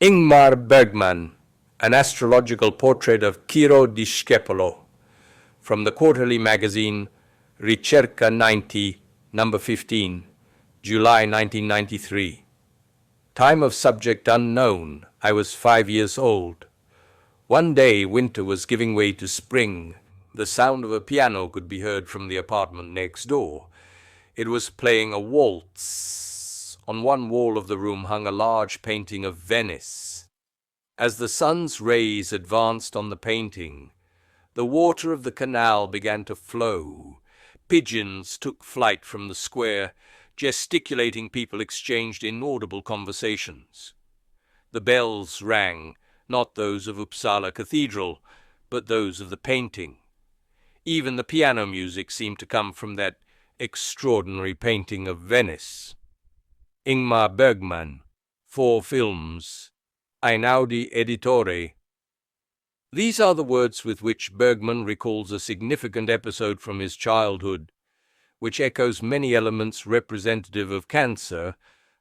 Ingmar Bergman, an astrological portrait of Ciro Discepolo, from the quarterly magazine Ricerca 90, number 15, July 1993. Time of subject unknown. I was 5 years old. One day winter was giving way to spring. The sound of a piano could be heard from the apartment next door. It was playing a waltz. On one wall of the room hung a large painting of Venice. As the sun's rays advanced on the painting, the water of the canal began to flow. Pigeons took flight from the square. Gesticulating people exchanged inaudible conversations. The bells rang, not those of Uppsala Cathedral, but those of the painting. Even the piano music seemed to come from that extraordinary painting of Venice. Ingmar Bergman, 4 films, Einaudi Editore. These are the words with which Bergman recalls a significant episode from his childhood, which echoes many elements representative of Cancer,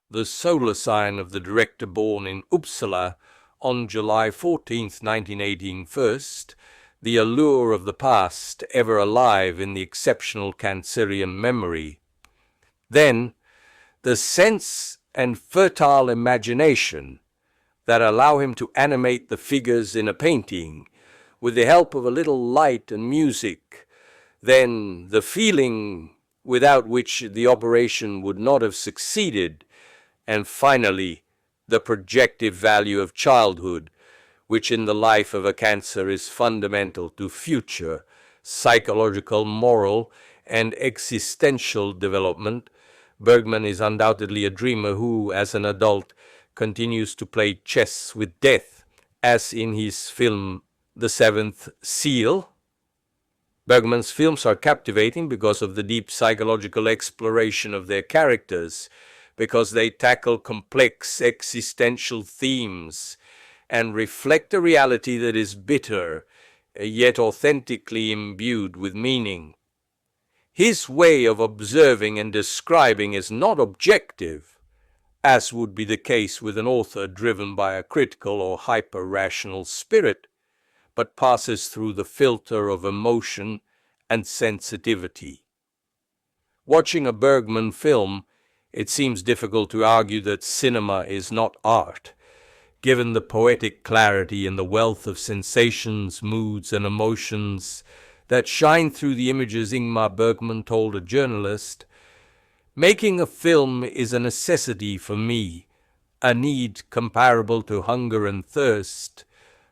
the solar sign of the director born in Uppsala on July 14, 1918 first, the allure of the past ever alive in the exceptional Cancerian memory. Then, the sense and fertile imagination that allow him to animate the figures in a painting with the help of a little light and music. Then the feeling without which the operation would not have succeeded. And finally, the projective value of childhood, which in the life of a Cancer is fundamental to future psychological, moral, and existential development. Bergman is undoubtedly a dreamer who, as an adult, continues to play chess with death, as in his film The Seventh Seal. Bergman's films are captivating because of the deep psychological exploration of their characters, because they tackle complex existential themes and reflect a reality that is bitter, yet authentically imbued with meaning. His way of observing and describing is not objective, as would be the case with an author driven by a critical or hyper-rational spirit, but passes through the filter of emotion and sensitivity. Watching a Bergman film, it seems difficult to argue that cinema is not art, given the poetic clarity and the wealth of sensations, moods, and emotions that shine through the images. Ingmar Bergman told a journalist, "Making a film is a necessity for me, a need comparable to hunger and thirst.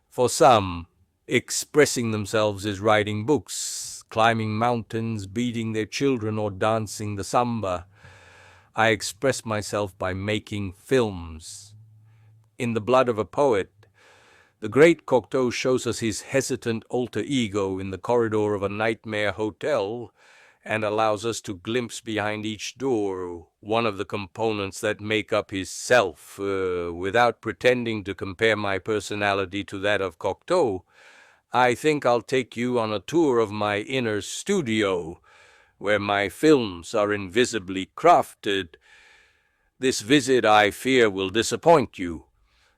For some, expressing themselves is writing books, climbing mountains, beating their children, or dancing the samba. I express myself by making films." In The Blood of a Poet, the great Cocteau shows us his hesitant alter ego in the corridor of a nightmare hotel and allows us to glimpse behind each door one of the components that make up his self. Without pretending to compare my personality to that of Cocteau, I think I'll take you on a tour of my inner studio, where my films are invisibly crafted. This visit, I fear, will disappoint you.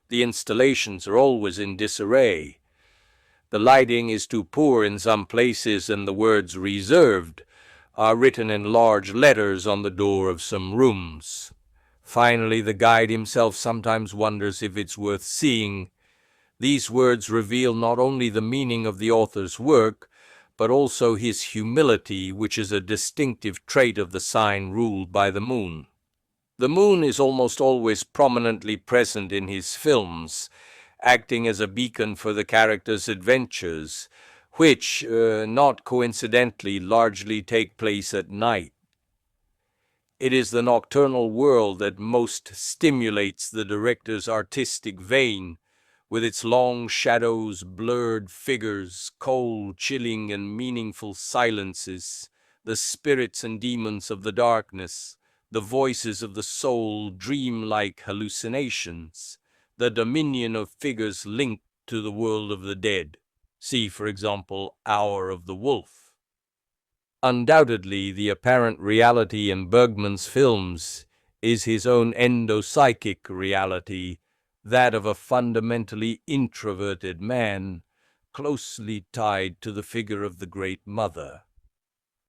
The installations are always in disarray. The lighting is too poor in some places, and the words "reserved" are written in large letters on the door of some rooms. Finally, the guide himself sometimes wonders if it's worth seeing. These words reveal not only the meaning of the author's work, but also his humility, which is a distinctive trait of the sign ruled by the moon. The moon is almost always prominently present in his films, acting as a beacon for the characters' adventures, which, not coincidentally, largely take place at night. It is the nocturnal world that most stimulates the director's artistic vein, with its long shadows, blurred figures, cold, chilling, and meaningful silences, the spirits and demons of the darkness, the voices of the soul, dream-like hallucinations, the dominion of figures linked to the world of the dead. See, for example, Hour of the Wolf. Undoubtedly, the apparent reality in Bergman's films is his own endopsychic reality, that of a fundamentally introverted man, closely tied to the figure of the Great Mother.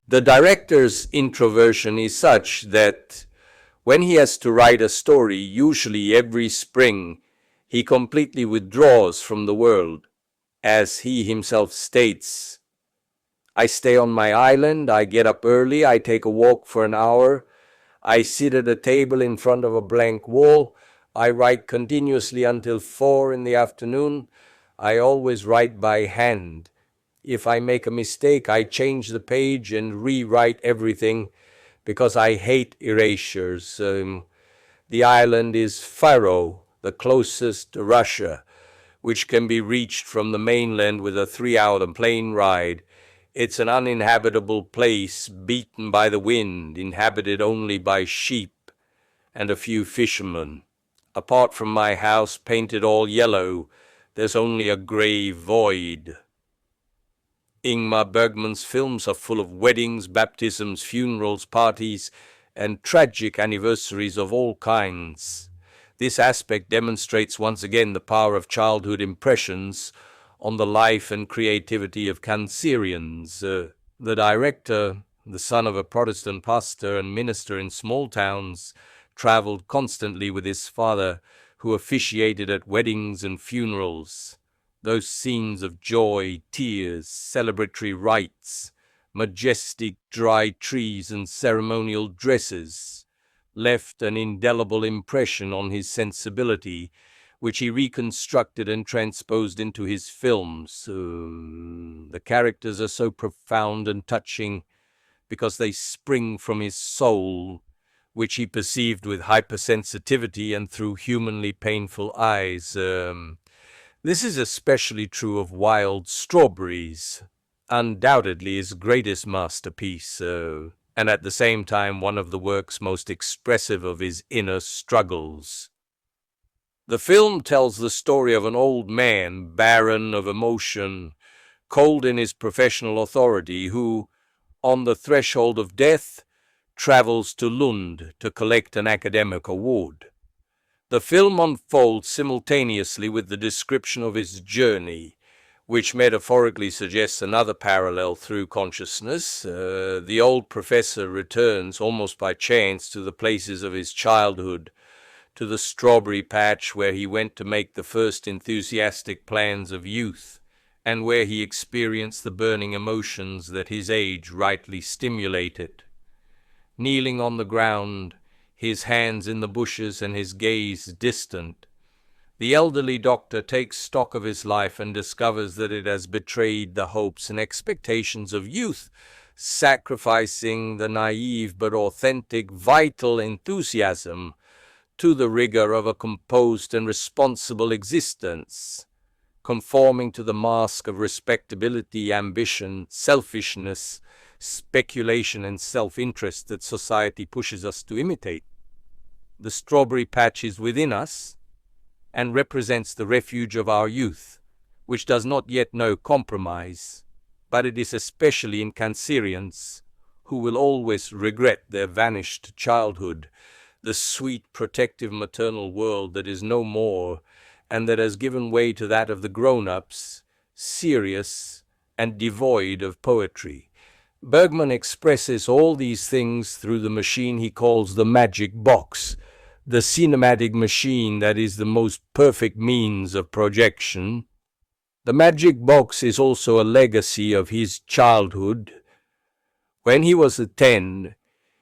The director's introversion is such that when he has to write a story, usually every spring, he completely withdraws from the world. As he himself states, I stay on my island, I get up early, I take a walk for an hour, I sit at a table in front of a blank wall, I write continuously until 4 in the afternoon, I always write by hand. If I make a mistake, I change the page and rewrite everything because I hate erasures. The island is Faro, the closest to Russia, which can be reached from the mainland with a 3-hour plane ride. It's an uninhabitable place, beaten by the wind, inhabited only by sheep and a few fishermen. Apart from my house, painted all yellow, there's only a grey void. Ingmar Bergman's films are full of weddings, baptisms, funerals, parties, and tragic anniversaries of all kinds. This aspect demonstrates once again the power of childhood impressions on the life and creativity of Cancerians. The director, the son of a Protestant pastor and minister in small towns, traveled constantly with his father, who officiated at weddings and funerals. Those scenes of joy, tears, celebratory rites, majestic dry trees and ceremonial dresses left an indelible impression on his sensibility, which he reconstructed and transposed into his films. The characters are so profound and touching because they spring from his soul, which he perceived with hypersensitivity and through humanly painful eyes. This is especially true of Wild Strawberries, undoubtedly his greatest masterpiece, and at the same time one of the work's most expressive of his inner struggles. The film tells the story of an old man, barren of emotion, cold in his professional authority, who, on the threshold of death, travels to Lund to collect an academic award. The film unfolds simultaneously with the description of his journey, which metaphorically suggests another parallel through consciousness. The old professor returns almost by chance to the places of his childhood, to the strawberry patch where he went to make the first enthusiastic plans of youth, and where he experienced the burning emotions that his age rightly stimulated. Kneeling on the ground, his hands in the bushes and his gaze distant, the elderly doctor takes stock of his life and discovers that it has betrayed the hopes and expectations of youth, sacrificing the naive but authentic, vital enthusiasm to the rigor of a composed and responsible existence, conforming to the mask of respectability, ambition, selfishness, speculation, and self-interest that society pushes us to imitate. The strawberry patch is within us and represents the refuge of our youth, which does not yet know compromise, but it is especially in Cancerians, who will always regret their vanished childhood, the sweet, protective maternal world that is no more, and that has given way to that of the grown-ups, serious and devoid of poetry. Bergman expresses all these things through the machine he calls the magic box, the cinematic machine that is the most perfect means of projection. The magic box is also a legacy of his childhood. When he was 10,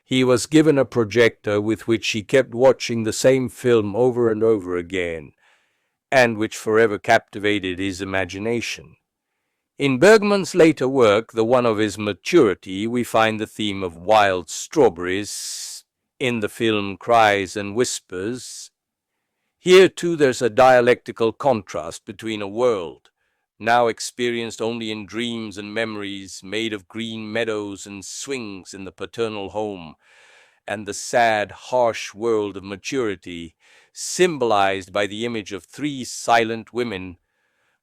he was given a projector with which he kept watching the same film over and over again, and which forever captivated his imagination. In Bergman's later work, the one of his maturity, we find the theme of Wild Strawberries in the film Cries and Whispers. Here, too, there's a dialectical contrast between a world, now experienced only in dreams and memories, made of green meadows and swings in the paternal home, and the sad, harsh world of maturity, symbolized by the image of 3 silent women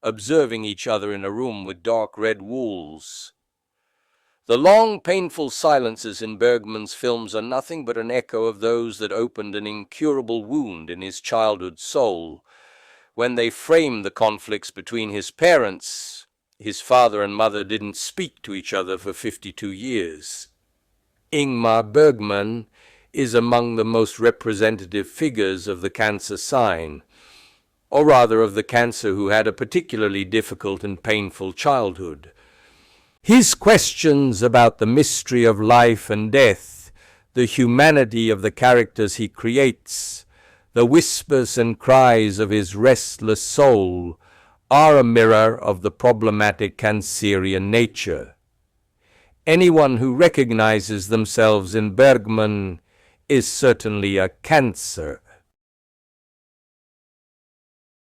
observing each other in a room with dark red walls. The long, painful silences in Bergman's films are nothing but an echo of those that opened an incurable wound in his childhood soul. when they frame the conflicts between his parents. His father and mother didn't speak to each other for 52 years. Ingmar Bergman is among the most representative figures of the Cancer sign, or rather of the Cancer who had a particularly difficult and painful childhood. His questions about the mystery of life and death, the humanity of the characters he creates, the whispers and cries of his restless soul, are a mirror of the problematic Cancerian nature. Anyone who recognizes themselves in Bergman is certainly a Cancer.